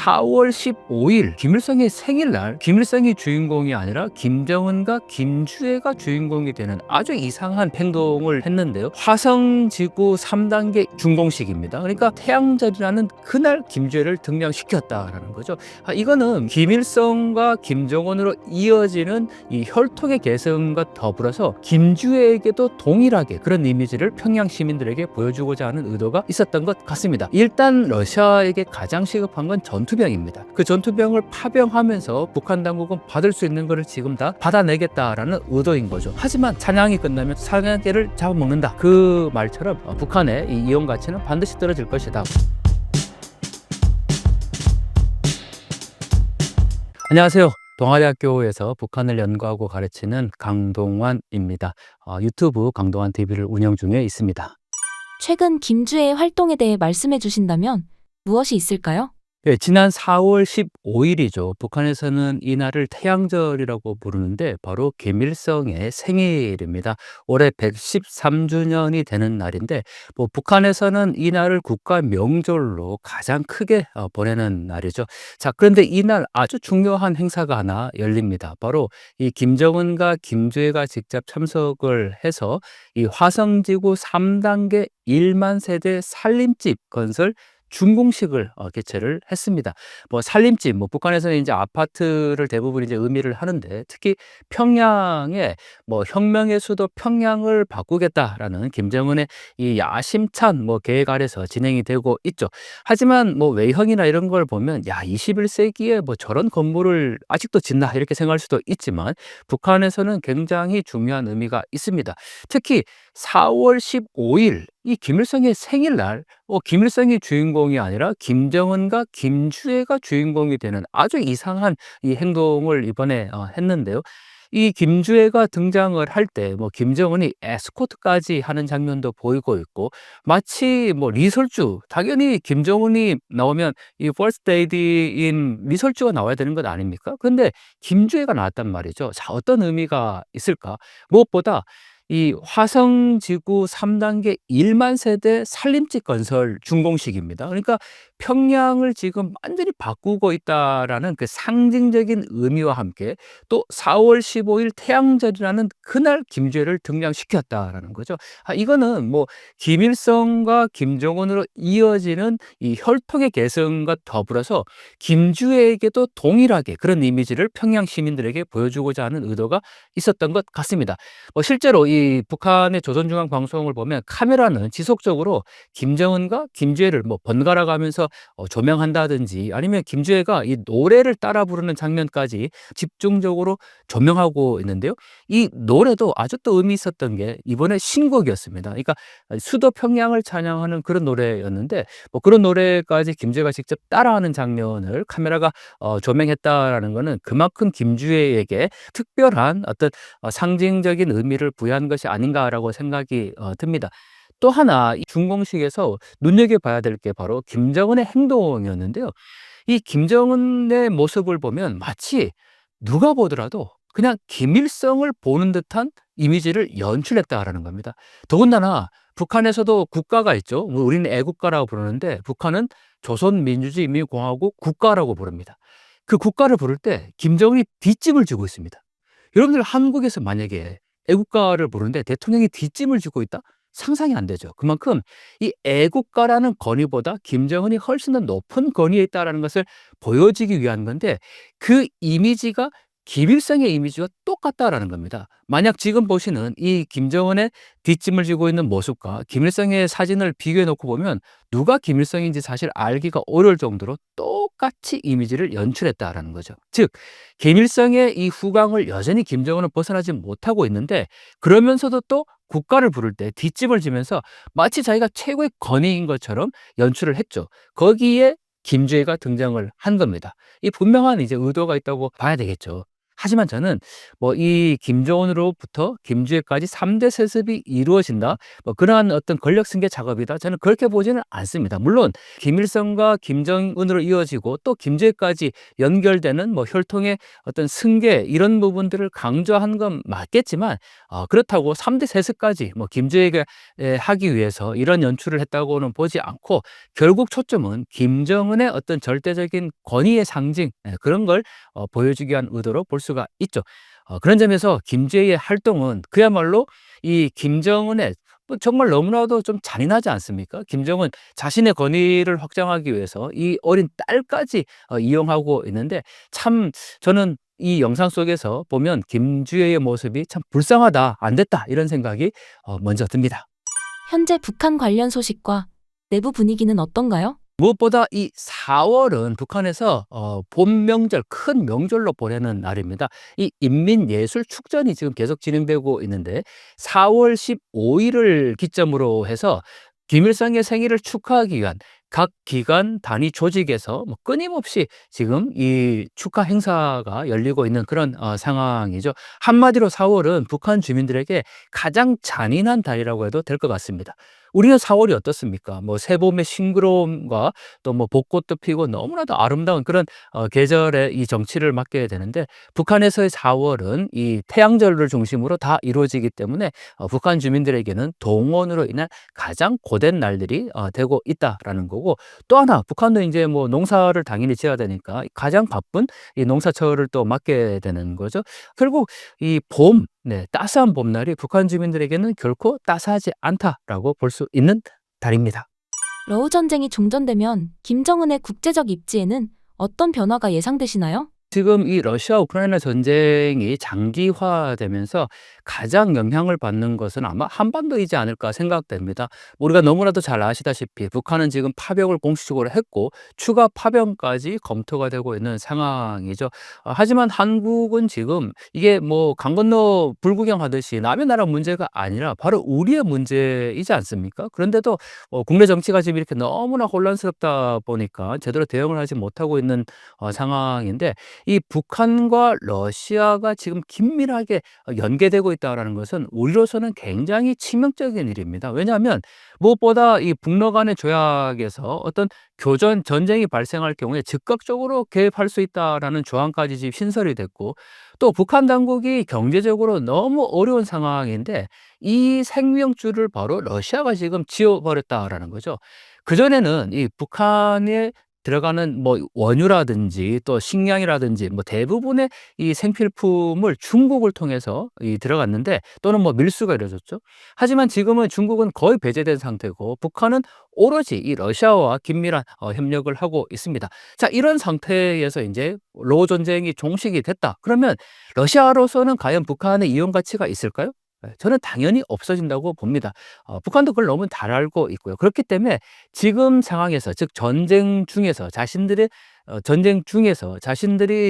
4월 15일 김일성의 생일날 김일성이 주인공이 아니라 김정은과 김주애가 주인공이 되는 아주 이상한 행동을 했는데요. 화성지구 3단계 준공식입니다. 그러니까 태양절이라는 그날 김주애를 등장시켰다라는 거죠. 이거는 김일성과 김정은으로 이어지는 이 혈통의 계승과 더불어서 김주애에게도 동일하게 그런 이미지를 평양 시민들에게 보여주고자 하는 의도가 있었던 것 같습니다. 일단 러시아에게 가장 시급한 건 전투병입니다. 그 전투병을 파병하면서 북한 당국은 받을 수 있는 것을 지금 다 받아내겠다라는 의도인 거죠. 하지만 찬양이 끝나면 사냥개를 잡아먹는다. 그 말처럼 북한의 이 이용 가치는 반드시 떨어질 것이다. 안녕하세요. 동아리학교에서 북한을 연구하고 가르치는 강동환입니다. 유튜브 강동환 TV를 운영 중에 있습니다. 최근 김주애의 활동에 대해 말씀해 주신다면 무엇이 있을까요? 네, 지난 4월 15일이죠. 북한에서는 이날을 태양절이라고 부르는데 바로 김일성의 생일입니다. 올해 113주년이 되는 날인데 북한에서는 이날을 국가 명절로 가장 크게 보내는 날이죠. 자, 그런데 이날 아주 중요한 행사가 하나 열립니다. 바로 이 김정은과 김주애가 직접 참석을 해서 이 화성지구 3단계 1만 세대 살림집 건설 준공식을 개최를 했습니다. 살림집, 북한에서는 이제 아파트를 대부분 이제 의미를 하는데 특히 평양에 혁명의 수도 평양을 바꾸겠다라는 김정은의 이 야심찬 계획 아래서 진행이 되고 있죠. 하지만 외형이나 이런 걸 보면 21세기에 저런 건물을 아직도 짓나 이렇게 생각할 수도 있지만 북한에서는 굉장히 중요한 의미가 있습니다. 특히 4월 15일 이 김일성의 생일날 김일성이 주인공이 아니라 김정은과 김주애가 주인공이 되는 아주 이상한 이 행동을 이번에 했는데요. 이 김주애가 등장을 할 때 김정은이 에스코트까지 하는 장면도 보이고 있고 마치 리설주, 당연히 김정은이 나오면 이 First Lady인 리설주가 나와야 되는 것 아닙니까? 근데 김주애가 나왔단 말이죠. 자, 어떤 의미가 있을까? 무엇보다 이 화성지구 3단계 1만 세대 살림집 건설 준공식입니다. 그러니까 평양을 지금 완전히 바꾸고 있다라는 그 상징적인 의미와 함께 또 4월 15일 태양절이라는 그날 김주애를 등장시켰다라는 거죠. 이거는 김일성과 김정은으로 이어지는 이 혈통의 계승과 더불어서 김주애에게도 동일하게 그런 이미지를 평양 시민들에게 보여주고자 하는 의도가 있었던 것 같습니다. 실제로 이 북한의 조선중앙방송을 보면 카메라는 지속적으로 김정은과 김주애를 번갈아 가면서 조명한다든지 아니면 김주애가 이 노래를 따라 부르는 장면까지 집중적으로 조명하고 있는데요. 이 노래도 아주 또 의미 있었던 게 이번에 신곡이었습니다. 그러니까 수도 평양을 찬양하는 그런 노래였는데 그런 노래까지 김주애가 직접 따라하는 장면을 카메라가 조명했다라는 거는 그만큼 김주애에게 특별한 어떤 상징적인 의미를 부여한 것이 아닌가라고 생각이 듭니다. 또 하나 이 준공식에서 눈여겨봐야 될 게 바로 김정은의 행동이었는데요. 이 김정은의 모습을 보면 마치 누가 보더라도 그냥 김일성을 보는 듯한 이미지를 연출했다라는 겁니다. 더군다나 북한에서도 국가가 있죠. 우리는 애국가라고 부르는데 북한은 조선민주주의인민공화국 국가라고 부릅니다. 그 국가를 부를 때 김정은이 뒷짐을 지고 있습니다. 여러분들 한국에서 만약에 애국가를 부르는데 대통령이 뒷짐을 지고 있다? 상상이 안 되죠. 그만큼 이 애국가라는 권위보다 김정은이 훨씬 더 높은 권위에 있다는 것을 보여주기 위한 건데 그 이미지가 김일성의 이미지와 똑같다라는 겁니다. 만약 지금 보시는 이 김정은의 뒷짐을 지고 있는 모습과 김일성의 사진을 비교해 놓고 보면 누가 김일성인지 사실 알기가 어려울 정도로 똑같이 이미지를 연출했다라는 거죠. 즉 김일성의 이 후광을 여전히 김정은은 벗어나지 못하고 있는데 그러면서도 또 국가를 부를 때 뒷짐을 지면서 마치 자기가 최고의 권위인 것처럼 연출을 했죠. 거기에 김주애가 등장을 한 겁니다. 이 분명한 이제 의도가 있다고 봐야 되겠죠. 하지만 저는 뭐 이 김정은으로부터 김주애까지 3대 세습이 이루어진다. 뭐 그러한 어떤 권력 승계 작업이다. 저는 그렇게 보지는 않습니다. 물론 김일성과 김정은으로 이어지고 또 김주애까지 연결되는 뭐 혈통의 어떤 승계 이런 부분들을 강조한 건 맞겠지만 그렇다고 3대 세습까지 뭐 김주애에게 하기 위해서 이런 연출을 했다고는 보지 않고 결국 초점은 김정은의 어떤 절대적인 권위의 상징 그런 걸 보여주기 위한 의도로 볼 수가 있죠. 그런 점에서 김제의 활동은 그야말로 이 김정은의 뭐 정말 너무나도 좀 잔인하지 않습니까? 김정은 자신의 권위를 확장하기 위해서 이 어린 딸까지 이용하고 있는데 참 저는 이 영상 속에서 보면 김주애의 모습이 참 '불쌍하다. 안 됐다.' 이런 생각이 먼저 듭니다. 현재 북한 관련 소식과 내부 분위기는 어떤가요? 무엇보다 이 4 월은 북한에서 본 명절 큰 명절로 보내는 날입니다. 이 인민예술축전이 지금 계속 진행되고 있는데 4월 15 일을 기점으로 해서 김일성의 생일을 축하하기 위한 각 기관 단위 조직에서 뭐 끊임없이 지금 이 축하 행사가 열리고 있는 그런 상황이죠. 한마디로 4 월은 북한 주민들에게 가장 잔인한 달이라고 해도 될 것 같습니다. 우리는 4 월이 어떻습니까? 뭐 새봄의 싱그러움과 또 뭐 벚꽃도 피고 너무나도 아름다운 그런 계절의 이 정치를 맡게 되는데 북한에서의 4 월은 이 태양절을 중심으로 다 이루어지기 때문에 북한 주민들에게는 동원으로 인한 가장 고된 날들이 되고 있다라는 거고 또 하나 북한도 인제 뭐 농사를 당연히 지어야 되니까 가장 바쁜 이 농사철을 또 맞게 되는 거죠. 결국 이 봄 따스한 봄날이 북한 주민들에게는 결코 따스하지 않다라고 볼 수 있는 달입니다. 러우 전쟁이 종전되면 김정은의 국제적 입지에는 어떤 변화가 예상되시나요? 지금 이 러시아 우크라이나 전쟁이 장기화되면서 가장 영향을 받는 것은 아마 한반도이지 않을까 생각됩니다. 우리가 너무나도 잘 아시다시피 북한은 지금 파병을 공식적으로 했고 추가 파병까지 검토가 되고 있는 상황이죠. 하지만 한국은 지금 이게 뭐 강 건너 불구경하듯이 남의 나라 문제가 아니라 바로 우리의 문제이지 않습니까? 그런데도 국내 정치가 지금 이렇게 너무나 혼란스럽다 보니까 제대로 대응을 하지 못하고 있는 상황인데 이 북한과 러시아가 지금 긴밀하게 연계되고 있다라는 것은 우리로서는 굉장히 치명적인 일입니다. 왜냐하면 무엇보다 이 북러 간의 조약에서 어떤 교전 전쟁이 발생할 경우에 즉각적으로 개입할 수 있다라는 조항까지 지금 신설이 됐고 또 북한 당국이 경제적으로 너무 어려운 상황인데 이 생명줄을 바로 러시아가 지금 지어버렸다라는 거죠. 그전에는 이 북한에 들어가는 뭐 원유라든지 또 식량이라든지 뭐 대부분의 이 생필품을 중국을 통해서 들어갔는데 또는 뭐 밀수가 이루어졌죠. 하지만 지금은 중국은 거의 배제된 상태고 북한은 오로지 이 러시아와 긴밀한 협력을 하고 있습니다. 자, 이런 상태에서 인제 러우 전쟁이 종식이 됐다. 그러면 러시아로서는 과연 북한의 이용 가치가 있을까요? 저는 당연히 없어진다고 봅니다. 북한도 그걸 너무 잘 알고 있고요. 그렇기 때문에 지금 상황에서 즉 전쟁 중에서 자신들이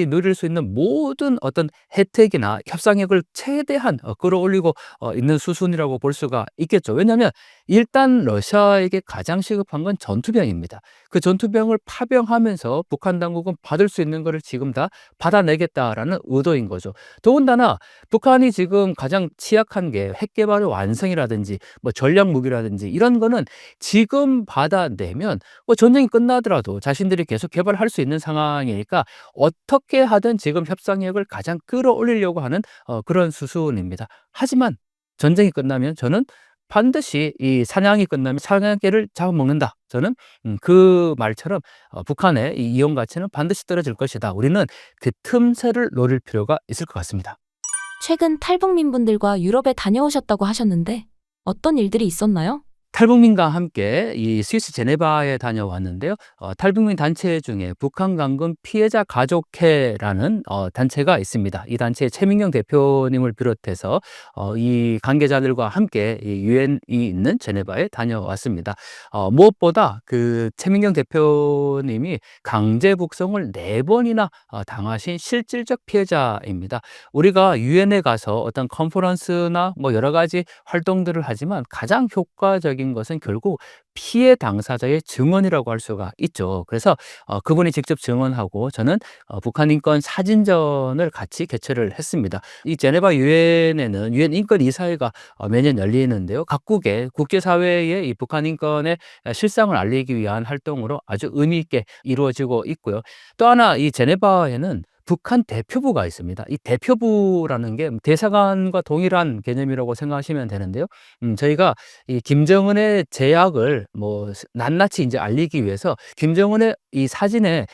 누릴 수 있는 모든 어떤 혜택이나 협상력을 최대한 끌어올리고 있는 수순이라고 볼 수가 있겠죠. 왜냐하면 일단 러시아에게 가장 시급한 건 전투병입니다. 그 전투병을 파병하면서 북한 당국은 받을 수 있는 거를 지금 다 받아내겠다라는 의도인 거죠. 더군다나 북한이 지금 가장 취약한 게 핵 개발의 완성이라든지 뭐 전략 무기라든지 이런 거는 지금 받아내면 전쟁이 끝나더라도 자신들이 계속 개발할 수 있는 상황이니까 어떻게 하든 지금 협상력을 가장 끌어올리려고 하는 그런 수순입니다. 하지만 전쟁이 끝나면 저는 반드시 이 사냥이 끝나면 사냥개를 잡아먹는다. 저는 그 말처럼 북한의 이 이용 가치는 반드시 떨어질 것이다. 우리는 그 틈새를 노릴 필요가 있을 것 같습니다. 최근 탈북민분들과 유럽에 다녀오셨다고 하셨는데 어떤 일들이 있었나요? 탈북민과 함께 이 스위스 제네바에 다녀왔는데요. 탈북민 단체 중에 북한 강금 피해자 가족회라는 단체가 있습니다. 이 단체의 최민경 대표님을 비롯해서 이 관계자들과 함께 이 유엔이 있는 제네바에 다녀왔습니다. 무엇보다 그 최민경 대표님이 강제 북송을 4번이나 당하신 실질적 피해자입니다. 우리가 유엔에 가서 어떤 컨퍼런스나 뭐 여러 가지 활동들을 하지만 가장 효과적인 결정적인 것은 결국 피해 당사자의 증언이라고 할 수가 있죠. 그래서 그분이 직접 증언하고 저는 북한 인권 사진전을 같이 개최를 했습니다. 이 제네바 유엔에는 유엔 인권 이사회가 매년 열리는데요. 각국의 국제사회에 이 북한 인권의 실상을 알리기 위한 활동으로 아주 의미 있게 이루어지고 있고요. 또 하나 이 제네바에는 북한 대표부가 있습니다. 이 대표부라는 게 대사관과 동일한 개념이라고 생각하시면 되는데요. 저희가 이 김정은의 제약을 뭐 낱낱이 이제 알리기 위해서 김정은의 이 사진에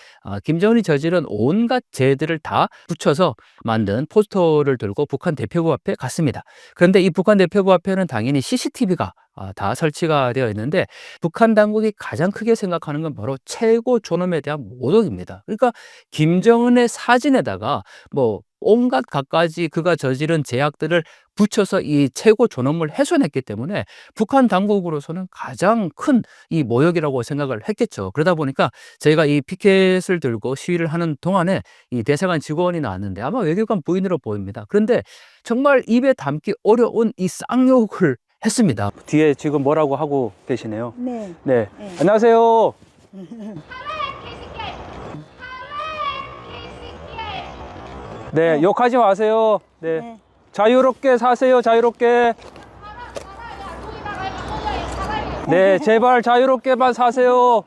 김정은이 저지른 온갖 죄들을 다 붙여서 만든 포스터를 들고 북한 대표부 앞에 갔습니다. 그런데 이 북한 대표부 앞에는 당연히 CCTV가 다 설치가 되어 있는데 북한 당국이 가장 크게 생각하는 건 바로 최고 존엄에 대한 모독입니다. 그러니까 김정은의 사진에다가 뭐 온갖 갖가지 그가 저지른 제약들을 붙여서 이 최고 존엄을 훼손했기 때문에 북한 당국으로서는 가장 큰 이 모욕이라고 생각을 했겠죠. 그러다 보니까 저희가 이 피켓을 들고 시위를 하는 동안에 이 대사관 직원이 나왔는데 아마 외교관 부인으로 보입니다. 그런데 정말 입에 담기 어려운 이 쌍욕을 했습니다. 뒤에 지금 뭐라고 하고 계시네요. 네. 네. 네. 안녕하세요. 네, 욕하지 마세요. 네. 네. 자유롭게 사세요, 자유롭게. 네, 제발 자유롭게만 사세요.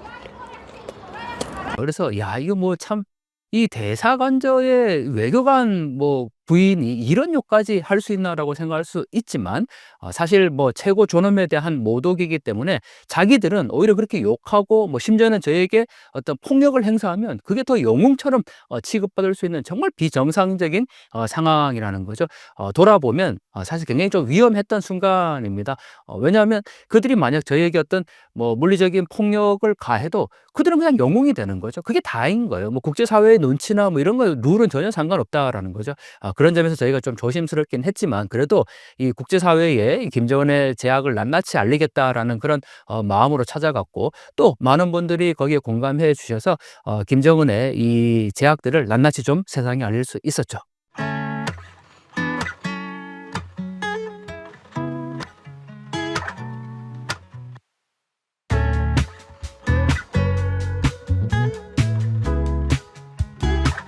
그래서, 야, 이거 뭐 참, 이 대사관저의 외교관 뭐 부인이 이런 욕까지 할 수 있나라고 생각할 수 있지만 사실 뭐 최고 존엄에 대한 모독이기 때문에 자기들은 오히려 그렇게 욕하고 뭐 심지어는 저에게 어떤 폭력을 행사하면 그게 더 영웅처럼 취급받을 수 있는 정말 비정상적인 상황이라는 거죠. 돌아보면 사실 굉장히 좀 위험했던 순간입니다. 왜냐하면 그들이 만약 저에게 어떤 뭐 물리적인 폭력을 가해도 그들은 그냥 영웅이 되는 거죠. 그게 다인 거예요. 뭐 국제사회의 눈치나 뭐 이런 거 룰은 전혀 상관없다라는 거죠. 그런 점에서 저희가 좀 조심스럽긴 했지만 그래도 이 국제사회에 김정은의 제약을 낱낱이 알리겠다라는 그런 마음으로 찾아갔고 또 많은 분들이 거기에 공감해 주셔서 김정은의 이 제약들을 낱낱이 좀 세상에 알릴 수 있었죠.